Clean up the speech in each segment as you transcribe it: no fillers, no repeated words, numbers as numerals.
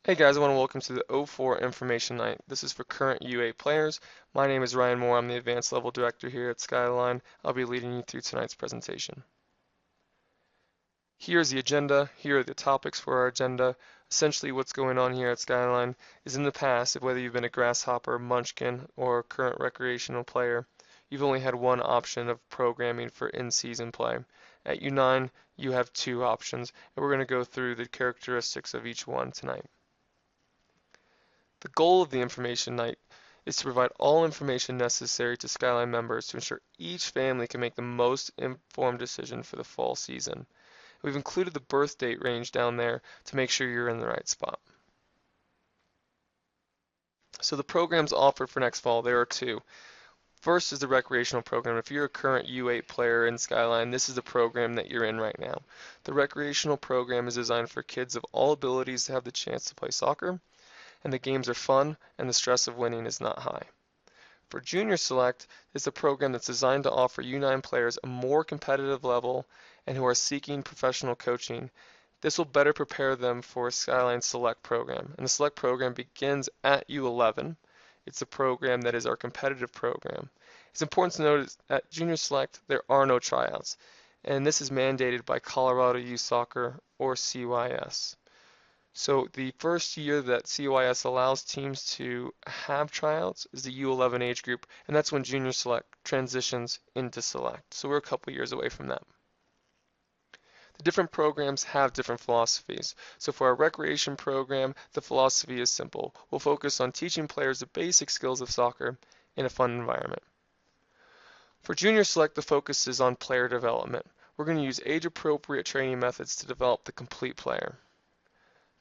Hey guys, I want to welcome to the O4 Information Night. This is for current UA players. My name is Ryan Moore. I'm the Advanced Level Director here at Skyline. I'll be leading you through tonight's presentation. Here's the agenda. Here are the topics for our agenda. Essentially what's going on here at Skyline is in the past, whether you've been a grasshopper, munchkin, or a current recreational player, you've only had one option of programming for in-season play. At U9, you have two options, and we're going to go through the characteristics of each one tonight. The goal of the information night is to provide all information necessary to Skyline members to ensure each family can make the most informed decision for the fall season. We've included the birth date range down there to make sure you're in the right spot. So the programs offered for next fall, there are two. First is the recreational program. If you're a current U8 player in Skyline, this is the program that you're in right now. The recreational program is designed for kids of all abilities to have the chance to play soccer, and the games are fun, and the stress of winning is not high. For Junior Select, it's a program that's designed to offer U9 players a more competitive level and who are seeking professional coaching. This will better prepare them for a Skyline Select program, and the Select program begins at U11. It's a program that is our competitive program. It's important to note at Junior Select there are no tryouts, and this is mandated by Colorado Youth Soccer or CYS. So the first year that CYS allows teams to have tryouts is the U11 age group, and that's when Junior Select transitions into Select. So we're a couple years away from that. The different programs have different philosophies. So for our recreation program, the philosophy is simple. We'll focus on teaching players the basic skills of soccer in a fun environment. For Junior Select, the focus is on player development. We're going to use age-appropriate training methods to develop the complete player.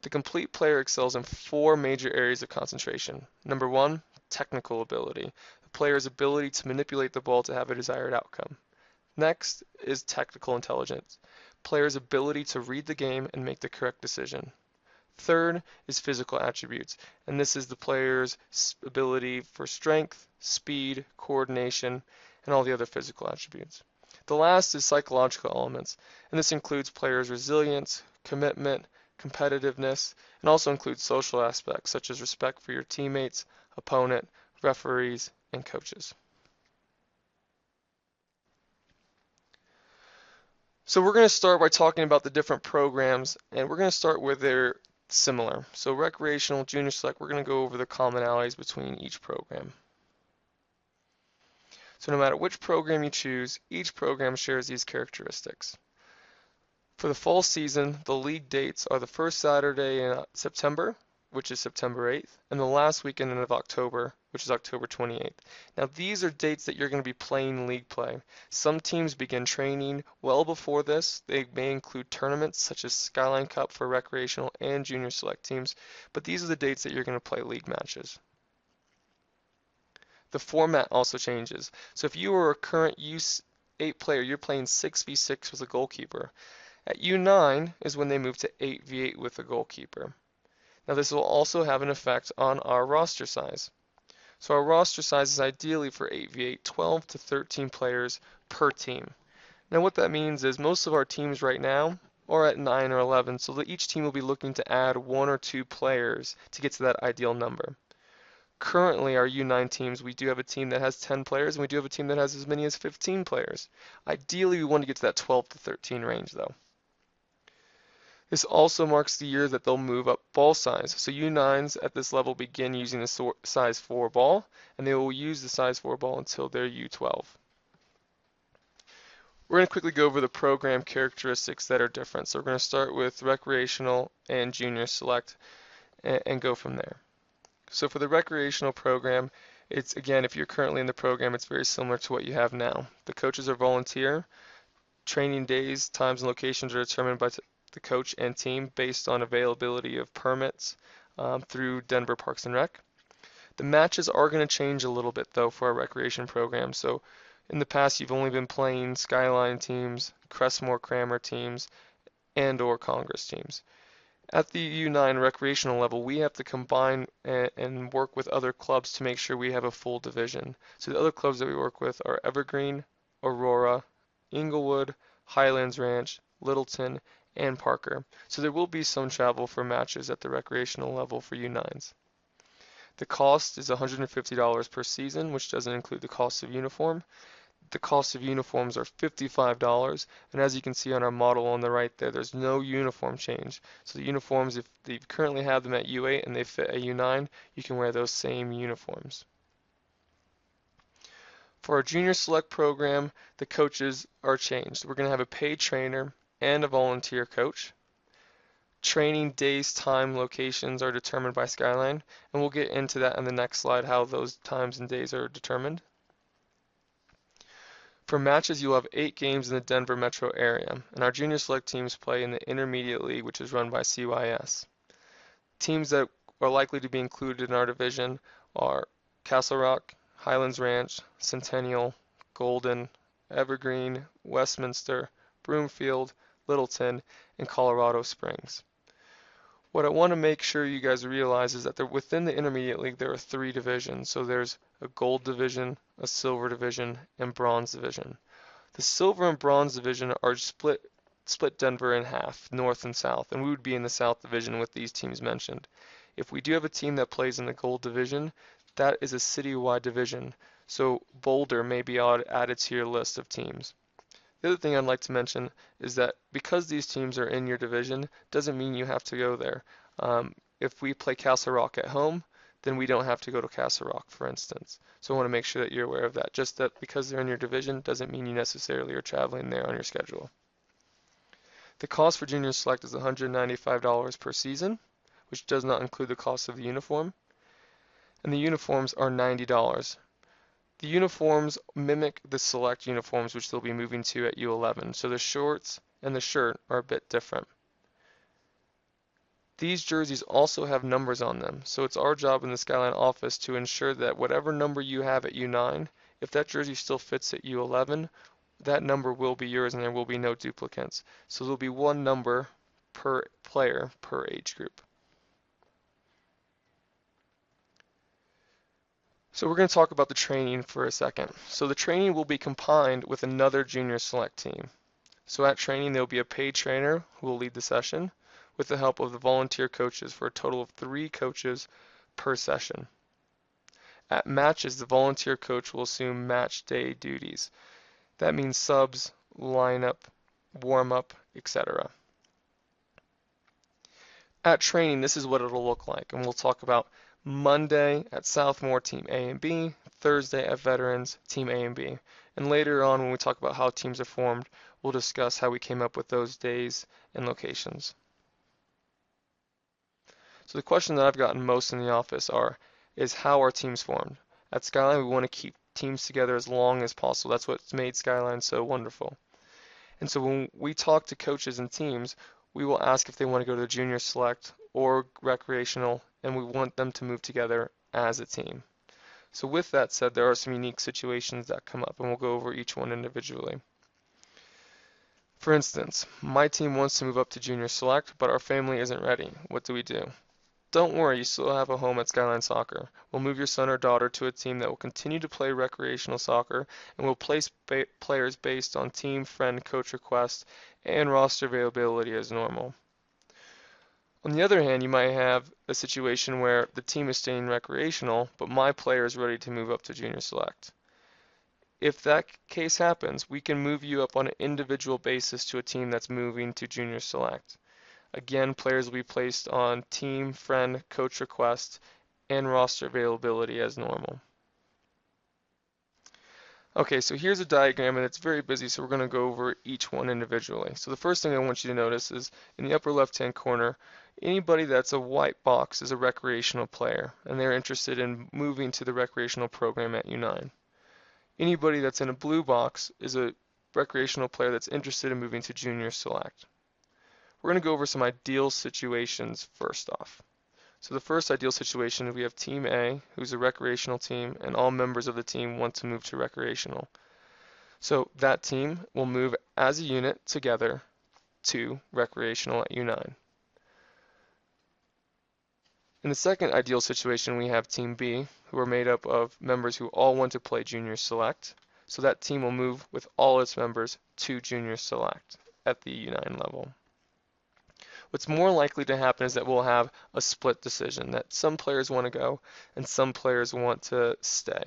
The complete player excels in four major areas of concentration. Number one, technical ability. The player's ability to manipulate the ball to have a desired outcome. Next is technical intelligence. Player's ability to read the game and make the correct decision. Third is physical attributes, and this is the player's ability for strength, speed, coordination, and all the other physical attributes. The last is psychological elements, and this includes players' resilience, commitment, competitiveness, and also includes social aspects such as respect for your teammates, opponent, referees, and coaches. So we're going to start by talking about the different programs, and we're going to start where they're similar. So recreational, junior select, we're going to go over the commonalities between each program. So no matter which program you choose, each program shares these characteristics. For the fall season, the league dates are the first Saturday in September, which is September 8th, and the last weekend of October, which is October 28th. Now these are dates that you're going to be playing league play. Some teams begin training well before this. They may include tournaments such as Skyline Cup for recreational and junior select teams, but these are the dates that you're going to play league matches. The format also changes. So if you are a current U8 player, you're playing 6v6 with a goalkeeper. At U9 is when they move to 8v8 with a goalkeeper. Now this will also have an effect on our roster size. So our roster size is ideally for 8v8, 12 to 13 players per team. Now what that means is most of our teams right now are at 9 or 11, so that each team will be looking to add 1 or 2 players to get to that ideal number. Currently, our U9 teams, we do have a team that has 10 players, and we do have a team that has as many as 15 players. Ideally, we want to get to that 12 to 13 range, though. This also marks the year that they'll move up ball size. So U9s at this level begin using the size 4 ball, and they will use the size 4 ball until they're U12. We're going to quickly go over the program characteristics that are different. So we're going to start with recreational and junior select and go from there. So for the recreational program, it's again, if you're currently in the program, it's very similar to what you have now. The coaches are volunteer. Training days, times, and locations are determined by the coach and team based on availability of permits through Denver Parks and Rec. The matches are going to change a little bit though for our recreation program. So in the past you've only been playing Skyline teams, Crestmore Crammer teams, and or Congress teams. At the U9 recreational level, we have to combine and work with other clubs to make sure we have a full division. So the other clubs that we work with are Evergreen, Aurora, Inglewood, Highlands Ranch, Littleton, and Parker. So there will be some travel for matches at the recreational level for U9s. The cost is $150 per season, which doesn't include the cost of uniform. The cost of uniforms are $55, and as you can see on our model on the right there, there's no uniform change. So the uniforms, if you currently have them at U8 and they fit at U9, you can wear those same uniforms. For our junior select program, the coaches are changed. We're going to have a paid trainer and a volunteer coach. Training days, time, locations are determined by Skyline, and we'll get into that in the next slide, how those times and days are determined. For matches, you'll have 8 games in the Denver metro area, and our junior select teams play in the Intermediate League, which is run by CYS. Teams that are likely to be included in our division are Castle Rock, Highlands Ranch, Centennial, Golden, Evergreen, Westminster, Broomfield, Littleton, and Colorado Springs. What I want to make sure you guys realize is that within the Intermediate League there are 3 divisions. So there's a Gold Division, a Silver Division, and Bronze Division. The Silver and Bronze Division are split Denver in half, North and South, and we would be in the South Division with these teams mentioned. If we do have a team that plays in the Gold Division, that is a citywide division, so Boulder may be added to your list of teams. The other thing I'd like to mention is that because these teams are in your division, doesn't mean you have to go there. If we play Castle Rock at home, then we don't have to go to Castle Rock, for instance. So I want to make sure that you're aware of that. Just that because they're in your division doesn't mean you necessarily are traveling there on your schedule. The cost for Junior Select is $195 per season, which does not include the cost of the uniform. And the uniforms are $90. The uniforms mimic the select uniforms which they'll be moving to at U11, so the shorts and the shirt are a bit different. These jerseys also have numbers on them, so it's our job in the Skyline office to ensure that whatever number you have at U9, if that jersey still fits at U11, that number will be yours and there will be no duplicates. So there'll be one number per player per age group. So we're going to talk about the training for a second. So the training will be combined with another junior select team. So at training there will be a paid trainer who will lead the session with the help of the volunteer coaches for a total of 3 coaches per session. At matches, the volunteer coach will assume match day duties. That means subs, lineup, warm-up, etc. At training, this is what it'll look like, and we'll talk about Monday at Southmore, Team A and B, Thursday at Veterans, Team A and B. And later on, when we talk about how teams are formed, we'll discuss how we came up with those days and locations. So the question that I've gotten most in the office is how are teams formed? At Skyline, we want to keep teams together as long as possible. That's what's made Skyline so wonderful. And so when we talk to coaches and teams, we will ask if they want to go to junior select or recreational, and we want them to move together as a team. So with that said, there are some unique situations that come up, and we'll go over each one individually. For instance, my team wants to move up to junior select, but our family isn't ready. What do we do? Don't worry, you still have a home at Skyline Soccer. We'll move your son or daughter to a team that will continue to play recreational soccer, and we'll place players based on team, friend, coach request, and roster availability as normal. On the other hand, you might have a situation where the team is staying recreational, but my player is ready to move up to junior select. If that case happens, we can move you up on an individual basis to a team that's moving to junior select. Again, players will be placed on team, friend, coach request, and roster availability as normal. Okay, so here's a diagram, and it's very busy, so we're going to go over each one individually. So the first thing I want you to notice is in the upper left-hand corner, anybody that's a white box is a recreational player, and they're interested in moving to the recreational program at U9. Anybody that's in a blue box is a recreational player that's interested in moving to junior select. We're going to go over some ideal situations first off. So the first ideal situation, we have Team A, who's a recreational team, and all members of the team want to move to recreational. So that team will move as a unit together to recreational at U9. In the second ideal situation, we have Team B, who are made up of members who all want to play junior select. So that team will move with all its members to junior select at the U9 level. What's more likely to happen is that we'll have a split decision, that some players want to go and some players want to stay.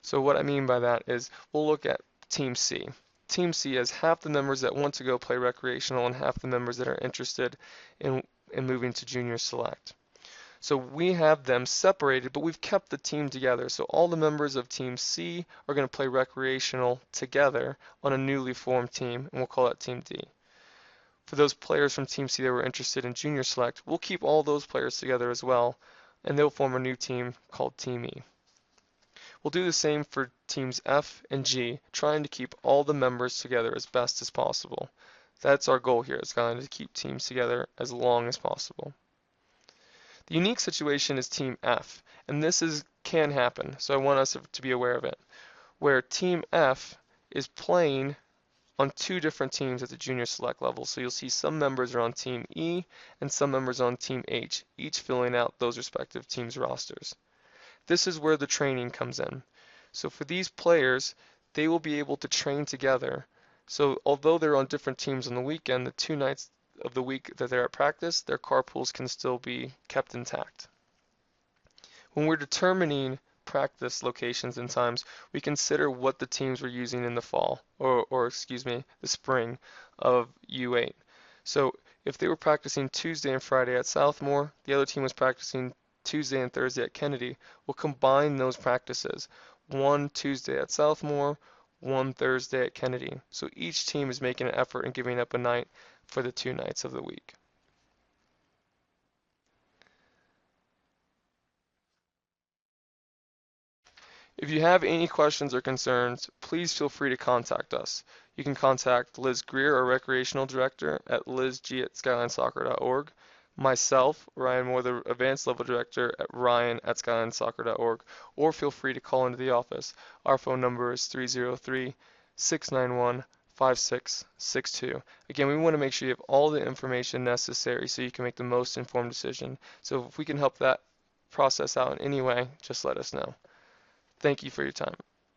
So what I mean by that is we'll look at Team C. Team C has half the members that want to go play recreational and half the members that are interested in, in moving to junior select. So we have them separated, but we've kept the team together. So all the members of Team C are going to play recreational together on a newly formed team, and we'll call that Team D. For those players from Team C that were interested in junior select, we'll keep all those players together as well, and they'll form a new team called Team E. We'll do the same for teams F and G, trying to keep all the members together as best as possible. That's our goal here at Skyline, to keep teams together as long as possible. The unique situation is Team F, and can happen, so I want us to be aware of it, where Team F is playing on two different teams at the junior select level. So you'll see some members are on Team E and some members on Team H, each filling out those respective teams' rosters. This is where the training comes in. So for these players, they will be able to train together. So although they're on different teams on the weekend, the 2 nights of the week that they're at practice, their carpools can still be kept intact. When we're determining practice locations and times, we consider what the teams were using in the fall, or excuse me, the spring of U8. So if they were practicing Tuesday and Friday at Southmore, the other team was practicing Tuesday and Thursday at Kennedy, we'll combine those practices. One Tuesday at Southmore, one Thursday at Kennedy. So each team is making an effort and giving up a night for the 2 nights of the week. If you have any questions or concerns, please feel free to contact us. You can contact Liz Greer, our Recreational Director, at lizg@skylinesoccer.org, myself, Ryan Moore, the Advanced Level Director, at ryan@skylinesoccer.org, or feel free to call into the office. Our phone number is 303-691-5662. Again, we want to make sure you have all the information necessary so you can make the most informed decision. So if we can help that process out in any way, just let us know. Thank you for your time.